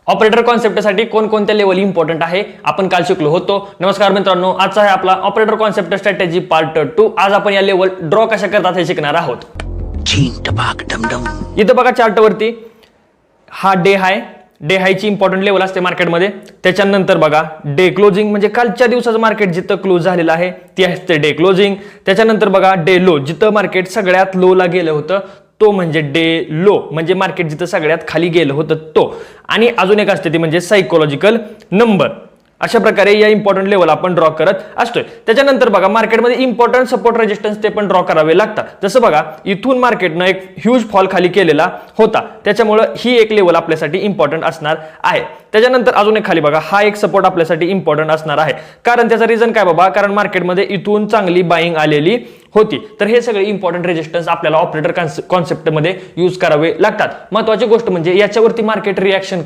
Operator कॉन्सेप्टसाठी कोणकोणत्या level important आहे आपण काल शिकलो होतो. नमस्कार मित्रांनो, आजचा आहे आपला ऑपरेटर कॉन्सेप्ट स्ट्रॅटेजी पार्ट 2. आज आपण या लेवल ड्रॉ कशा करतात हे शिकणार आहोत. इथं बघा चार्ट वरती हा डे हायची इम्पॉर्टंट लेवल असते मार्केटमध्ये. त्याच्यानंतर बघा डे क्लोजिंग म्हणजे कालच्या दिवसाचं मार्केट जिथं क्लोज झालेलं आहे ती असते डे क्लोजिंग. त्याच्यानंतर बघा डे लो, जिथं मार्केट सगळ्यात लो ला गेलं होतं तो म्हणजे डे लो, म्हणजे मार्केट जिथं सगळ्यात खाली गेलं होतं तो. आणि अजून एक असते ती म्हणजे सायकोलॉजिकल नंबर. अशा प्रकारे या इम्पॉर्टंट लेवल आपण ड्रॉ करत असतोय. त्याच्यानंतर बघा मार्केटमध्ये इम्पॉर्टंट सपोर्ट रेजिस्टन्स ते पण ड्रॉ करावे लागतात. जसं बघा इथून मार्केटनं एक ह्यूज फॉल खाली केलेला होता, त्याच्यामुळे ही एक लेवल आपल्यासाठी इम्पॉर्टंट असणार आहे. त्याच्यानंतर अजून एक खाली बघा हा एक सपोर्ट आपल्यासाठी इम्पॉर्टंट असणार आहे. कारण त्याचा रिझन काय बाबा, कारण मार्केटमध्ये इथून चांगली बाईंग आलेली होती. तर हे सगळे इम्पॉर्टंट रेजिस्टन्स आपल्याला ऑपरेटर कॉन्सेप्टमध्ये यूज करावे लागतात. महत्त्वाची गोष्ट म्हणजे याच्यावरती मार्केट रिॲक्शन